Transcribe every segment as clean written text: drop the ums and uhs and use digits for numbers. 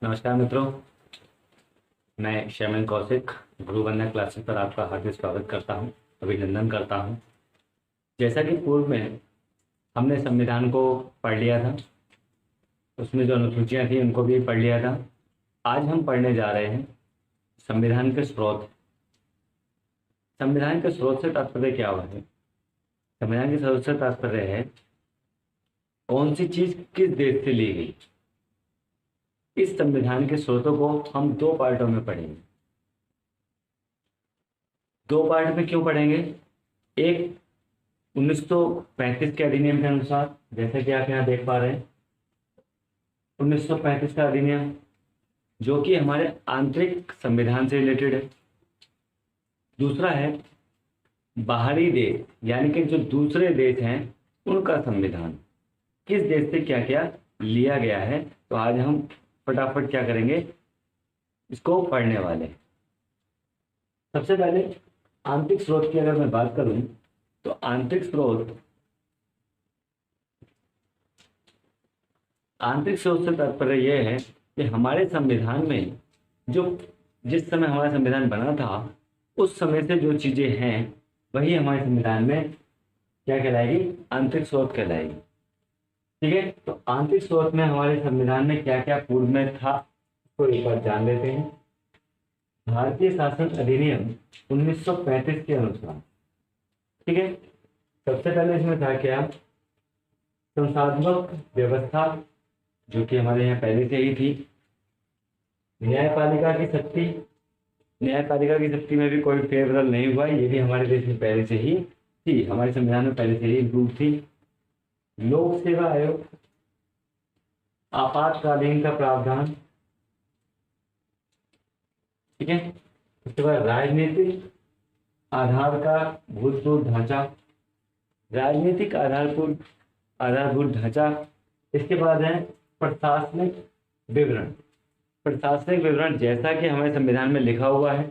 नमस्कार मित्रों, मैं शैमन कौशिक गुरु वंदना क्लासेस पर आपका हार्दिक स्वागत करता हूं, अभिनंदन करता हूं। जैसा कि पूर्व में हमने संविधान को पढ़ लिया था, उसमें जो अनुसूचियां थी उनको भी पढ़ लिया था। आज हम पढ़ने जा रहे हैं संविधान के स्रोत। संविधान के स्रोत से तात्पर्य क्या हुआ है? संविधान के स्रोत से तात्पर्य है कौन सी चीज किस देश से ली गई। इस संविधान के स्रोतों को हम दो पार्टों में पढ़ेंगे। दो पार्ट में क्यों पढ़ेंगे? एक 1935 के अधिनियम के अनुसार, जैसे कि आप यहाँ देख पा रहे हैं 1935 का अधिनियम, जो कि हमारे आंतरिक संविधान से रिलेटेड है। दूसरा है बाहरी देश, यानी कि जो दूसरे देश हैं उनका संविधान, किस देश से क्या क्या लिया गया है। तो आज हम फटाफट क्या करेंगे, इसको पढ़ने वाले हैं। सबसे पहले आंतरिक स्रोत की अगर मैं बात करूं तो आंतरिक स्रोत से तात्पर्य यह है कि हमारे संविधान में जिस समय हमारा संविधान बना था उस समय से जो चीजें हैं वही हमारे संविधान में क्या कहलाएगी? आंतरिक स्रोत कहलाएगी। ठीक है, तो आंतरिक स्रोत में हमारे संविधान में क्या क्या पूर्व में था उसको एक बार जान लेते हैं। भारतीय शासन अधिनियम 1935 के अनुसार, ठीक है, सबसे पहले इसमें था क्या? संस्थात्मक व्यवस्था, जो कि हमारे यहाँ पहले से ही थी। न्यायपालिका की शक्ति, न्यायपालिका की शक्ति में भी कोई फेरबदल नहीं हुआ, ये भी हमारे देश में पहले से ही थी, हमारे संविधान में पहले से ही इंप्रूव थी। लोक सेवा आयोग, आपातकालीन का प्रावधान, ठीक है। उसके बाद राजनीतिक आधार का भूतपूर्व ढांचा, राजनीतिक आधारभूत ढांचा। इसके बाद है प्रशासनिक विवरण। प्रशासनिक विवरण जैसा कि हमारे संविधान में लिखा हुआ है,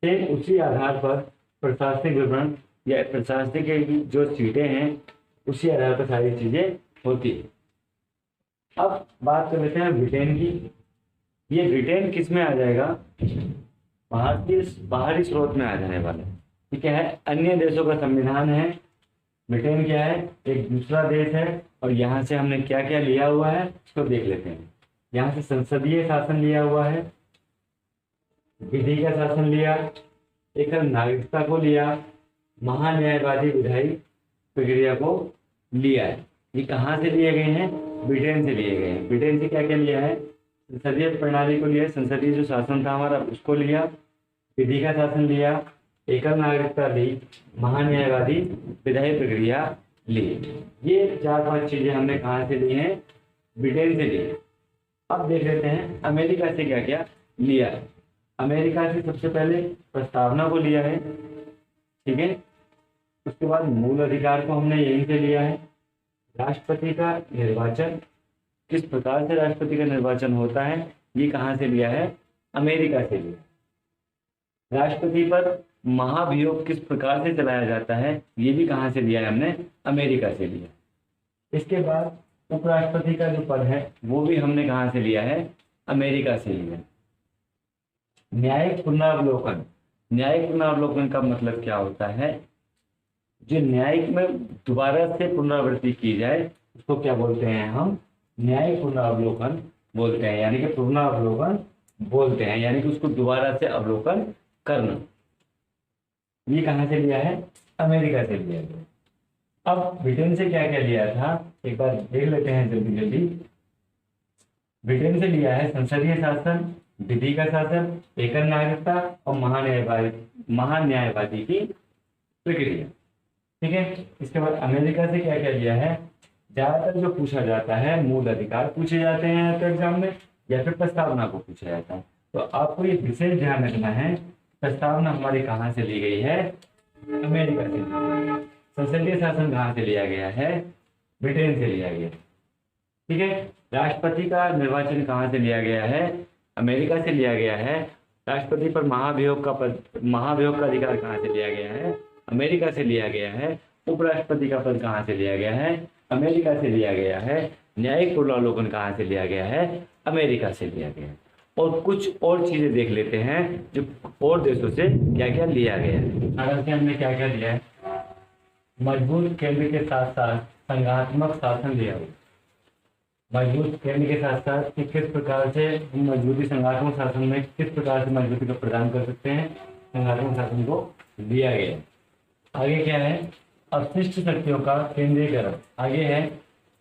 सेम उसी आधार पर प्रशासनिक विवरण या प्रशासनिक की जो सीटें हैं उसी आधार पर सारी चीजें होती है। अब बात कर लेते हैं ब्रिटेन की। ये ब्रिटेन किस में आ जाएगा? बाहरी स्रोत में आ जाने वाला है। ठीक है, अन्य देशों का संविधान है, ब्रिटेन क्या है? एक दूसरा देश है। और यहाँ से हमने क्या क्या लिया हुआ है उसको देख लेते हैं। यहाँ से संसदीय शासन लिया हुआ है, विधि का शासन लिया, एक नागरिकता को लिया, महान्यायवादी विधायी प्रक्रिया को लिया है। ये कहाँ से लिए गए हैं? ब्रिटेन से लिए गए हैं। ब्रिटेन से क्या क्या लिया है? संसदीय प्रणाली को लिया, संसदीय जो शासन था हमारा उसको लिया, विधि का शासन लिया, एकल नागरिकता ली, महान्यायवादी विधायी प्रक्रिया ली। ये 4-5 चीजें हमने कहाँ से ली हैं? ब्रिटेन से ली। अब देख लेते हैं अमेरिका से क्या क्या लिया है। अमेरिका से सबसे पहले प्रस्तावना को लिया है, ठीक है। उसके बाद मूल अधिकार को हमने यहीं से लिया है। राष्ट्रपति का निर्वाचन, किस प्रकार से राष्ट्रपति का निर्वाचन होता है, ये कहाँ से लिया है? अमेरिका से लिया। राष्ट्रपति पर महाभियोग किस प्रकार से चलाया जाता है, ये भी कहाँ से लिया है? हमने अमेरिका से लिया। इसके बाद उपराष्ट्रपति का जो पद है वो भी हमने कहाँ से लिया है? अमेरिका से लिया। न्यायिक पुनरावलोकन, न्यायिक पुनरावलोकन का मतलब क्या होता है? जो न्यायिक में दोबारा से पुनरावृत्ति की जाए उसको क्या बोलते हैं? हम न्यायिक पुनरावलोकन बोलते हैं, यानी कि पुनरावलोकन बोलते हैं, यानी कि उसको दोबारा से अवलोकन करना। ये कहाँ से लिया है? अमेरिका से लिया गया। अब ब्रिटेन से क्या क्या लिया था एक बार देख लेते हैं जल्दी जल्दी। ब्रिटेन से लिया है संसदीय शासन, विधि का शासन, एकल नागरिकता और महान्यायवादी की प्रक्रिया, ठीक है। इसके बाद अमेरिका से क्या क्या लिया है? ज्यादातर जो पूछा जाता है मूल अधिकार पूछे जाते हैं तो एग्जाम में, या फिर प्रस्तावना को पूछा जाता है। तो आपको ये विशेष ध्यान रखना है, प्रस्तावना हमारी कहाँ से ली गई है? अमेरिका से ली गई है। संसदीय शासन कहाँ से लिया गया है? ब्रिटेन से लिया गया, ठीक है। राष्ट्रपति का निर्वाचन कहाँ से लिया गया है? अमेरिका से लिया गया है। राष्ट्रपति पर महाभियोग का अधिकार कहाँ से लिया गया है? अमेरिका से लिया गया है। उपराष्ट्रपति का पद कहाँ से लिया गया है? अमेरिका से लिया गया है। न्यायिक पुनरावलोकन कहाँ से लिया गया है? अमेरिका से लिया गया है। और कुछ और चीजें देख लेते हैं जो और देशों से क्या क्या लिया गया है। अगर से हमने क्या क्या लिया है, मजबूत केंद्र के साथ साथ संघात्मक शासन लिया है। मजबूत केंद्र के साथ साथ कि किस प्रकार से हम मजबूती संघात्मक शासन में किस प्रकार से मजबूती को प्रदान कर सकते हैं, संघात्मक शासन को लिया गया है। आगे क्या है, अवशिष्ट शक्तियों का केंद्रीकरण। आगे है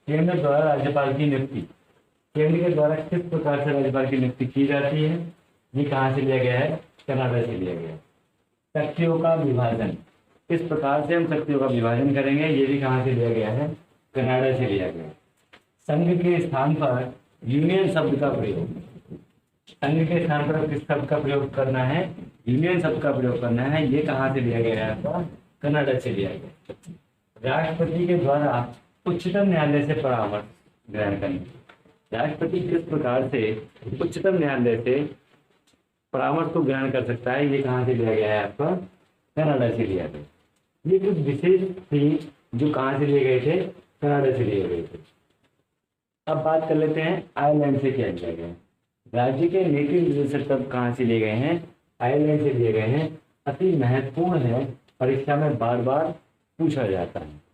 केंद्र द्वारा राज्यपाल की नियुक्ति। केंद्र के द्वारा किस प्रकार से राज्यपाल की नियुक्ति की जाती है, ये कहाँ से लिया गया है, कनाडा से लिया गया है। शक्तियों का विभाजन, किस प्रकार से हम शक्तियों का विभाजन करेंगे, ये भी कहाँ से लिया गया है, कनाडा से लिया गया है। संघ के स्थान पर यूनियन शब्द का प्रयोग। संघ के स्थान पर किस शब्द का प्रयोग करना है, यूनियन शब्द का प्रयोग करना है, ये कहाँ से लिया गया है, कनाडा से लिया गया। राष्ट्रपति के द्वारा उच्चतम न्यायालय से परामर्श ग्रहण करना। राष्ट्रपति किस प्रकार से उच्चतम न्यायालय से परामर्श को ग्रहण कर सकता है, ये कहाँ से लिया गया है आपका, कनाडा से लिया गया। ये कुछ विशेष थी जो कहाँ से लिए गए थे, कनाडा से लिए गए थे। अब बात कर लेते हैं आयरलैंड से क्या लिया गया है। राज्य के नीति निर्देशक तब कहाँ से लिए गए हैं, आयरलैंड से लिए गए हैं। अति महत्वपूर्ण है, परीक्षा में बार बार पूछा जाता है।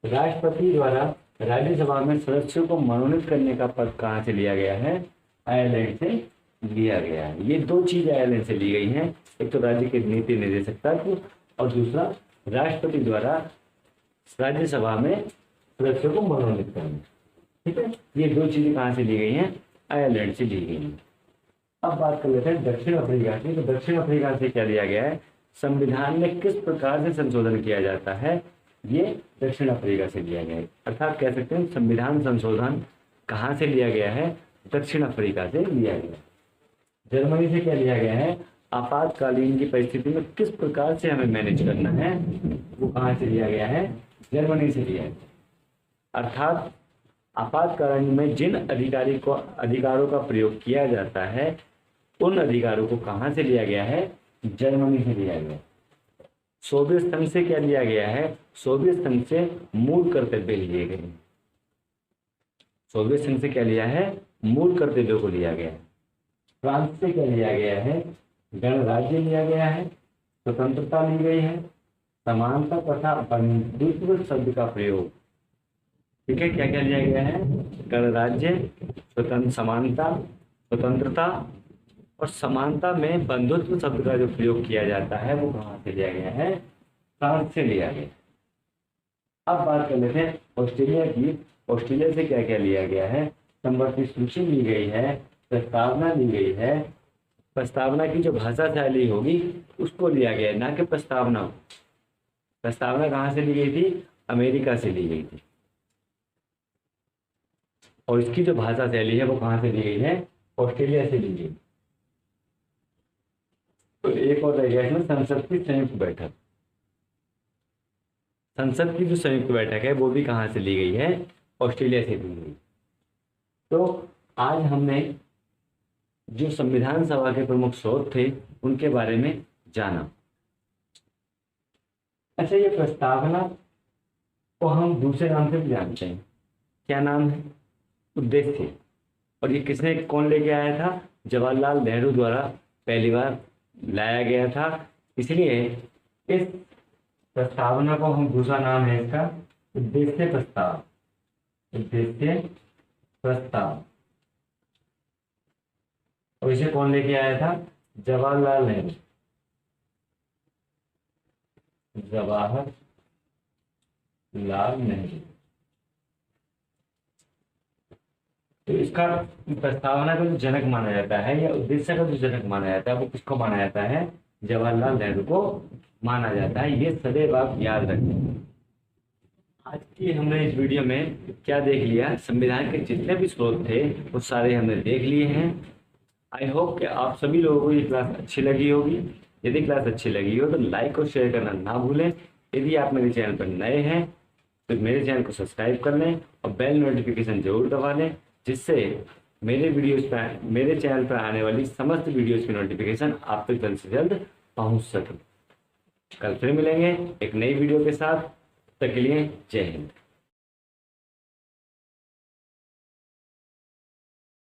राष्ट्रपति द्वारा राज्यसभा में सदस्यों को मनोनीत करने का पद कहाँ से लिया गया है, आयरलैंड से लिया गया है। ये दो चीज आयरलैंड से ली गई हैं, एक तो राज्य के नीति निर्देशक तत्व और दूसरा राष्ट्रपति द्वारा राज्यसभा में सदस्यों को मनोनीत करना। ठीक है, ये दो चीजें कहाँ से ली गई हैं, आयरलैंड से ली गई हैं। अब बात कर लेते हैं दक्षिण अफ्रीका की। तो दक्षिण अफ्रीका से क्या लिया गया है, संविधान में किस प्रकार से संशोधन किया जाता है, ये दक्षिण अफ्रीका से लिया गया है। अर्थात कह सकते हैं संविधान संशोधन कहाँ से लिया गया है, दक्षिण अफ्रीका से लिया गया। जर्मनी से क्या लिया गया है, आपातकालीन की परिस्थिति में किस प्रकार से हमें मैनेज करना है, वो कहाँ से लिया गया है, जर्मनी से लिया गया। अर्थात आपातकालीन में जिन अधिकारों का प्रयोग किया जाता है, उन अधिकारों को कहाँ से लिया गया है, जर्मनी से लिया गया। सोवियत संघ से क्या लिया गया है, सोवियत संघ से मूल कर्तव्य लिए गए। सोवियत संघ से क्या लिया है, मूल कर्तव्यों को लिया गया है। फ्रांस से क्या लिया गया है, गणराज्य लिया गया है, स्वतंत्रता ली गई है, समानता तथा बंधुत्व शब्द का प्रयोग। ठीक है, क्या क्या लिया गया है, गणराज्य, समानता, स्वतंत्रता और समानता में बंधुत्व शब्द का जो प्रयोग किया जाता है वो कहाँ से लिया गया है, फ्रांस से लिया गया। अब बात कर लेते हैं ऑस्ट्रेलिया की। ऑस्ट्रेलिया से क्या क्या लिया गया है, संवर्ती सूची ली गई है, प्रस्तावना ली गई है। प्रस्तावना की जो भाषा शैली होगी उसको लिया गया है, ना कि प्रस्तावना। प्रस्तावना कहाँ से ली गई थी, अमेरिका से ली गई थी। और इसकी जो भाषा शैली है वो कहाँ से ली गई है, ऑस्ट्रेलिया से ली गई। तो एक और रह गया इसमें संसद की संयुक्त बैठक। संसद की जो संयुक्त बैठक है वो भी कहाँ से ली गई है, ऑस्ट्रेलिया से ली गई। तो आज हमने जो संविधान सभा के प्रमुख स्रोत थे उनके बारे में जाना। अच्छा, ये प्रस्तावना को हम दूसरे नाम से भी जानते हैं, क्या नाम है, उद्देश्य। और ये किसने कौन लेके आया था, जवाहरलाल नेहरू द्वारा पहली बार लाया गया था। इसलिए इस प्रस्तावना को हम, दूसरा नाम है इसका उद्देश्य प्रस्ताव। उद्देश्य प्रस्ताव। और इसे कौन लेके आया था, जवाहरलाल नेहरू। जवाहरलाल नेहरू। तो इसका प्रस्तावना का जो जनक माना जाता है या उद्देश्य का जो जनक माना जाता है वो किसको माना जाता है, जवाहरलाल नेहरू को माना जाता है। ये सदैव आप याद रखें। आज की हमने इस वीडियो में क्या देख लिया, संविधान के जितने भी स्रोत थे वो सारे हमने देख लिए हैं। आई होप कि आप सभी लोगों को ये क्लास अच्छी लगी होगी। यदि क्लास अच्छी लगी हो तो लाइक और शेयर करना ना भूलें। यदि आप मेरे चैनल पर नए हैं तो मेरे चैनल को सब्सक्राइब कर लें और बेल नोटिफिकेशन जरूर दबा लें, जिससे मेरे चैनल पर आने वाली समस्त वीडियोस की नोटिफिकेशन आप तक जल्द से जल्द पहुंच सके। कल फिर मिलेंगे एक नई वीडियो के साथ। तब तक के लिए जय हिंद।